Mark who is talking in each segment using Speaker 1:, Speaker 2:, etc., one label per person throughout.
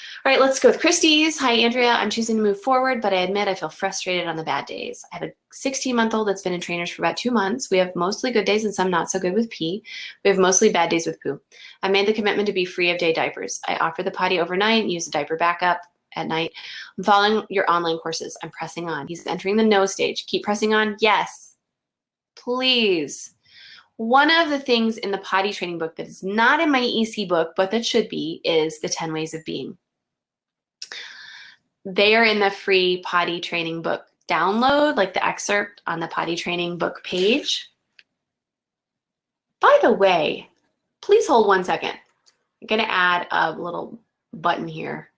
Speaker 1: All right, let's go with Christie's. Hi, Andrea. I'm choosing to move forward, but I admit I feel frustrated on the bad days. I have a 16-month-old that's been in trainers for about 2 months. We have mostly good days and some not so good with pee. We have mostly bad days with poo. I made the commitment to be free of day diapers. I offer the potty overnight and use a diaper backup at night. I'm following your online courses. I'm pressing on. He's entering the no stage. Keep pressing on. Yes, please. One of the things in the potty training book that is not in my EC book, but that should be, is the 10 ways of being. They are in the free potty training book download, like the excerpt on the potty training book page. By the way, please hold 1 second. I'm going to add a little button here.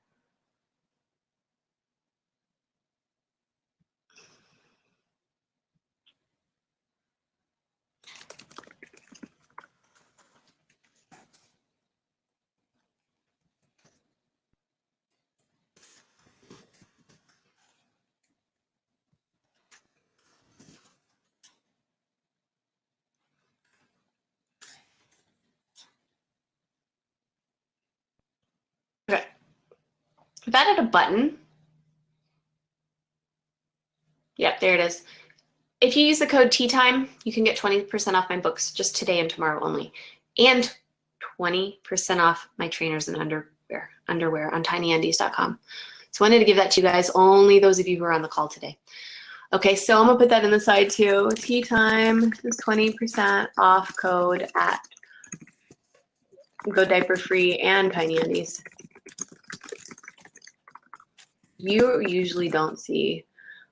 Speaker 1: Okay, I've added a button. Yep, there it is. If you use the code TEATIME, you can get 20% off my books just today and tomorrow only. And 20% off my trainers and underwear on tinyandies.com. So I wanted to give that to you guys, only those of you who are on the call today. Okay, so I'm gonna put that in the side too. Tea time is 20% off code at Go Diaper Free and Tiny Undies. You usually don't see,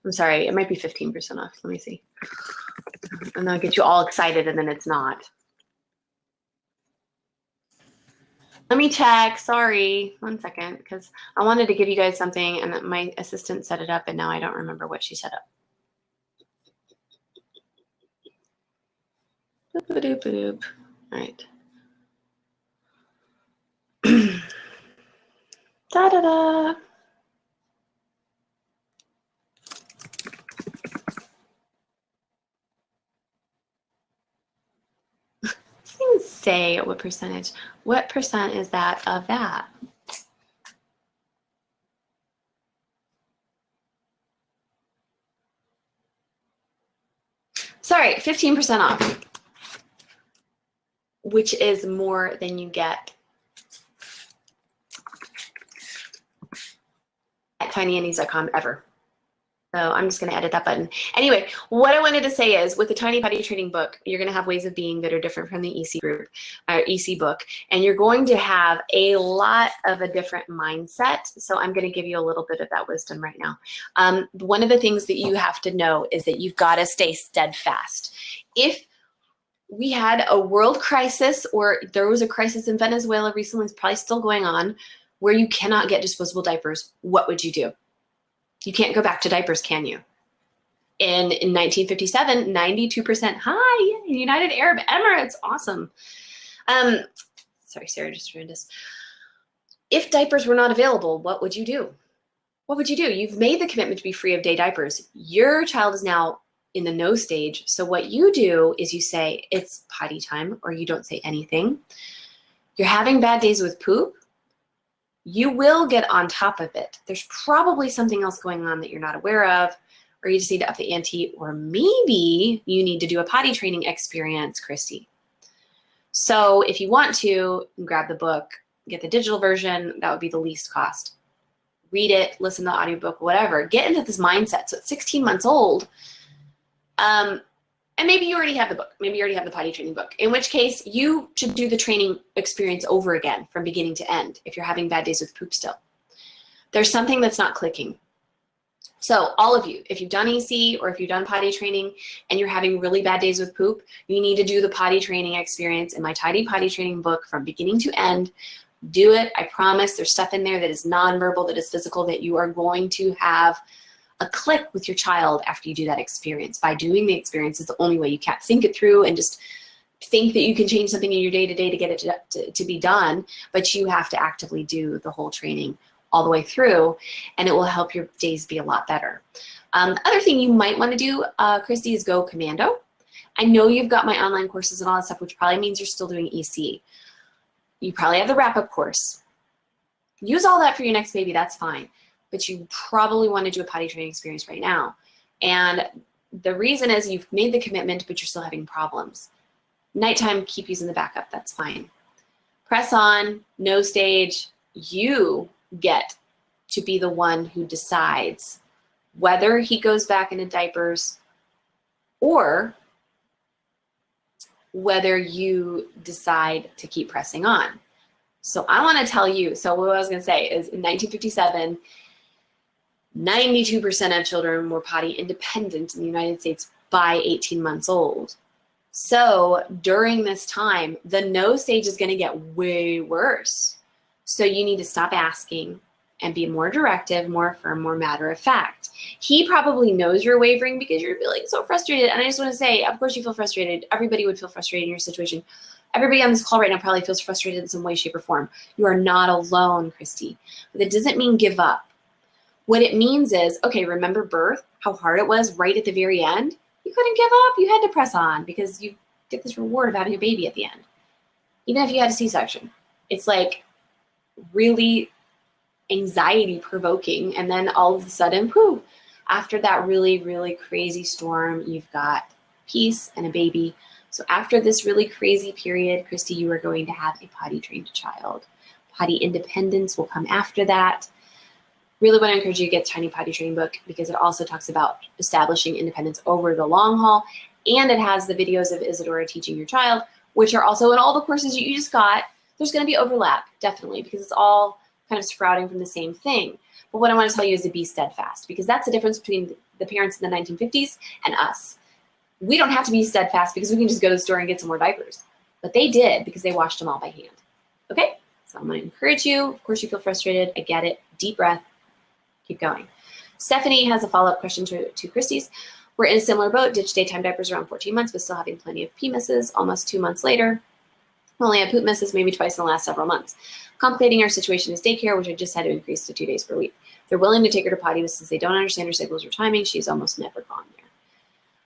Speaker 1: I'm sorry, it might be 15% off. Let me see. And that'll get you all excited and then it's not. Let me check, sorry, 1 second, because I wanted to give you guys something and my assistant set it up and now I don't remember what she set up. Boop-a-doop-a-doop. All right. Da-da-da. Didn't say what percentage. What percent is that of that? Sorry, 15% off, which is more than you get at tinyandies.com ever. So I'm just going to edit that button. Anyway, what I wanted to say is with the Tiny Potty Training book, you're going to have ways of being that are different from the EC group, EC book, and you're going to have a lot of a different mindset. So I'm going to give you a little bit of that wisdom right now. One of the things that you have to know is that you've got to stay steadfast. If we had a world crisis, or there was a crisis in Venezuela recently, it's probably still going on, where you cannot get disposable diapers, what would you do? You can't go back to diapers, can you? In 1957, 92%, hi, United Arab Emirates, awesome. Sorry, Sarah just joined us. If diapers were not available, what would you do? What would you do? You've made the commitment to be free of day diapers. Your child is now in the no stage. So what you do is you say, it's potty time, or you don't say anything. You're having bad days with poop. You will get on top of it. There's probably something else going on that you're not aware of, or you just need to up the ante, or maybe you need to do a potty training experience, Christy. So if you want to, grab the book, get the digital version, that would be the least cost. Read it, listen to the audiobook, whatever. Get into this mindset. So it's 16 months old. And maybe you already have the book. Maybe you already have the potty training book, in which case you should do the training experience over again from beginning to end if you're having bad days with poop still. There's something that's not clicking. So all of you, if you've done EC or if you've done potty training and you're having really bad days with poop, you need to do the potty training experience in my Tidy Potty Training book from beginning to end. Do it. I promise there's stuff in there that is nonverbal, that is physical, that you are going to have a click with your child after you do that experience. By doing the experience is the only way. You can't think it through and just think that you can change something in your day-to-day to get it to be done, but you have to actively do the whole training all the way through, and it will help your days be a lot better. Other thing you might want to do, Christy, is go commando. I know you've got my online courses and all that stuff, which probably means you're still doing EC. You probably have the wrap-up course. Use all that for your next baby, that's fine. But you probably want to do a potty training experience right now. And the reason is you've made the commitment, but you're still having problems. Nighttime, keep using the backup, that's fine. Press on, no stage, you get to be the one who decides whether he goes back into diapers or whether you decide to keep pressing on. So I want to tell you, so what I was going to say is in 1957, 92% of children were potty independent in the United States by 18 months old. So during this time, the no stage is going to get way worse. So you need to stop asking and be more directive, more firm, more matter of fact. He probably knows you're wavering because you're feeling so frustrated. And I just want to say, of course you feel frustrated. Everybody would feel frustrated in your situation. Everybody on this call right now probably feels frustrated in some way, shape, or form. You are not alone, Christy. But that doesn't mean give up. What it means is, okay, remember birth, how hard it was right at the very end? You couldn't give up. You had to press on because you get this reward of having a baby at the end. Even if you had a C-section. It's like really anxiety provoking. And then all of a sudden, whew, after that really, really crazy storm, you've got peace and a baby. So after this really crazy period, Christy, you are going to have a potty trained child. Potty independence will come after that. Really want to encourage you to get the Tiny Potty Training book because it also talks about establishing independence over the long haul. And it has the videos of Isadora teaching your child, which are also in all the courses you just got. There's going to be overlap, definitely, because it's all kind of sprouting from the same thing. But what I want to tell you is to be steadfast, because that's the difference between the parents in the 1950s and us. We don't have to be steadfast because we can just go to the store and get some more diapers. But they did because they washed them all by hand. Okay? So I'm going to encourage you. Of course, you feel frustrated. I get it. Deep breath. Keep going. Stephanie has a follow-up question to Christy's. We're in a similar boat. Ditched daytime diapers around 14 months, but still having plenty of pee misses. Almost 2 months later, only had poop misses maybe twice in the last several months. Complicating our situation is daycare, which I just had to increase to 2 days per week. They're willing to take her to potty, but since they don't understand her cycles or timing, she's almost never gone there.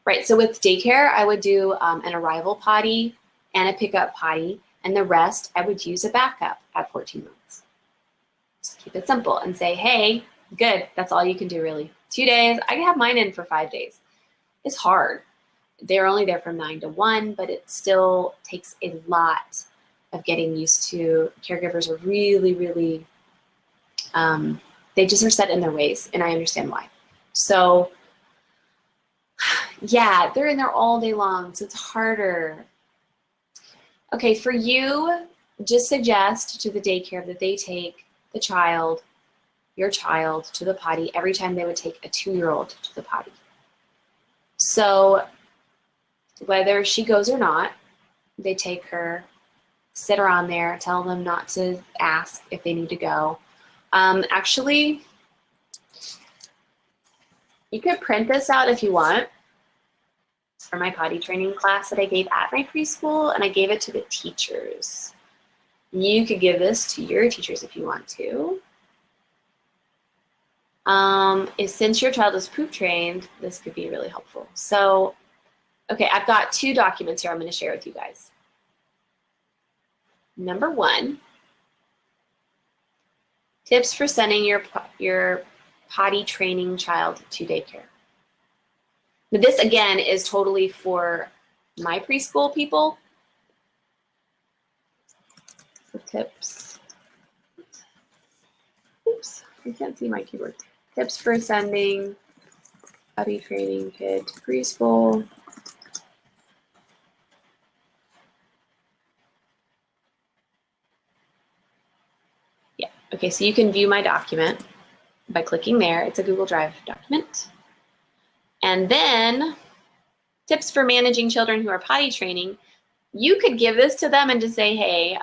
Speaker 1: Right, so with daycare, I would do an arrival potty and a pickup potty, and the rest I would use a backup at 14 months. Just keep it simple and say, hey, good, that's all you can do really. 2 days, I can have mine in for 5 days. It's hard. They're only there from 9 to 1, but it still takes a lot of getting used to. Caregivers are really, really, they just are set in their ways, and I understand why. So yeah, they're in there all day long, so it's harder. Okay, for you, just suggest to the daycare that they take the child, your child, to the potty every time they would take a 2-year-old to the potty. So whether she goes or not, they take her, sit her on there, tell them not to ask if they need to go. Actually, you could print this out if you want for my potty training class that I gave at my preschool, and I gave it to the teachers. You could give this to your teachers if you want to. Since your child is poop trained, this could be really helpful. So, okay, I've got 2 documents here I'm going to share with you guys. Number 1, tips for sending your potty training child to daycare. Now this again is totally for my preschool people. So tips. Oops, I can't see my keyboard. Tips for sending potty training kid to preschool. Yeah, okay, so you can view my document by clicking there. It's a Google Drive document. And then tips for managing children who are potty training. You could give this to them and just say, hey,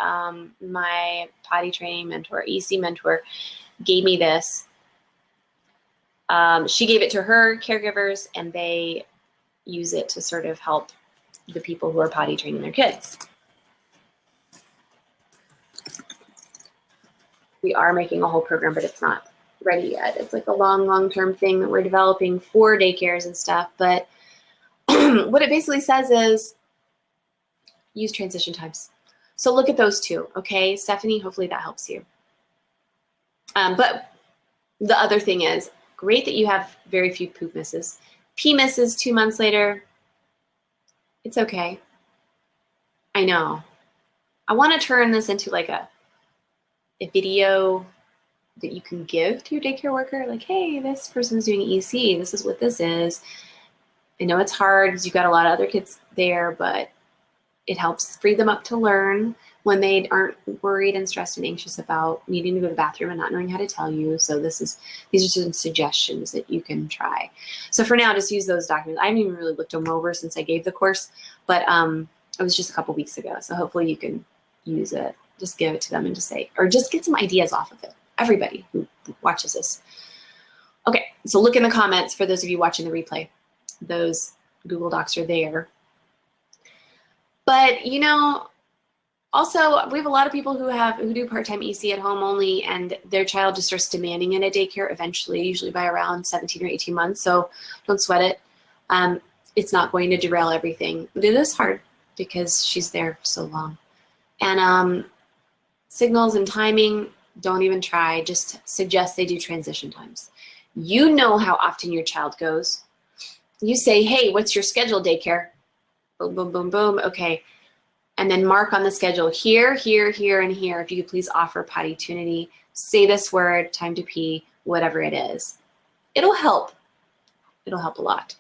Speaker 1: my potty training mentor, EC mentor, gave me this. She gave it to her caregivers, and they use it to sort of help the people who are potty training their kids. We are making a whole program, but it's not ready yet. It's like a long-term thing that we're developing for daycares and stuff. But what it basically says is use transition times. So look at those 2, okay? Stephanie, hopefully that helps you. But the other thing is, great that you have very few poop misses. Pee misses 2 months later, it's okay. I know. I want to turn this into like a video that you can give to your daycare worker. Like, hey, this person's doing EC. This is what this is. I know it's hard because you've got a lot of other kids there, but it helps free them up to learn when they aren't worried and stressed and anxious about needing to go to the bathroom and not knowing how to tell you. So these are some suggestions that you can try. So for now, just use those documents. I haven't even really looked them over since I gave the course, but it was just a couple weeks ago. So hopefully you can use it. Just give it to them and just say, or just get some ideas off of it. Everybody who watches this. Okay, so look in the comments for those of you watching the replay. Those Google Docs are there. But, you know, also, we have a lot of people who do part-time EC at home only, and their child just starts demanding it at daycare eventually, usually by around 17 or 18 months. So don't sweat it. It's not going to derail everything, but it is hard because she's there so long. And signals and timing, don't even try. Just suggest they do transition times. You know how often your child goes. You say, hey, what's your schedule, daycare? Boom, boom, boom, boom. Okay. And then mark on the schedule here, here, here, and here. If you could please offer potty tunity, say this word, time to pee, whatever it is. It'll help. It'll help a lot.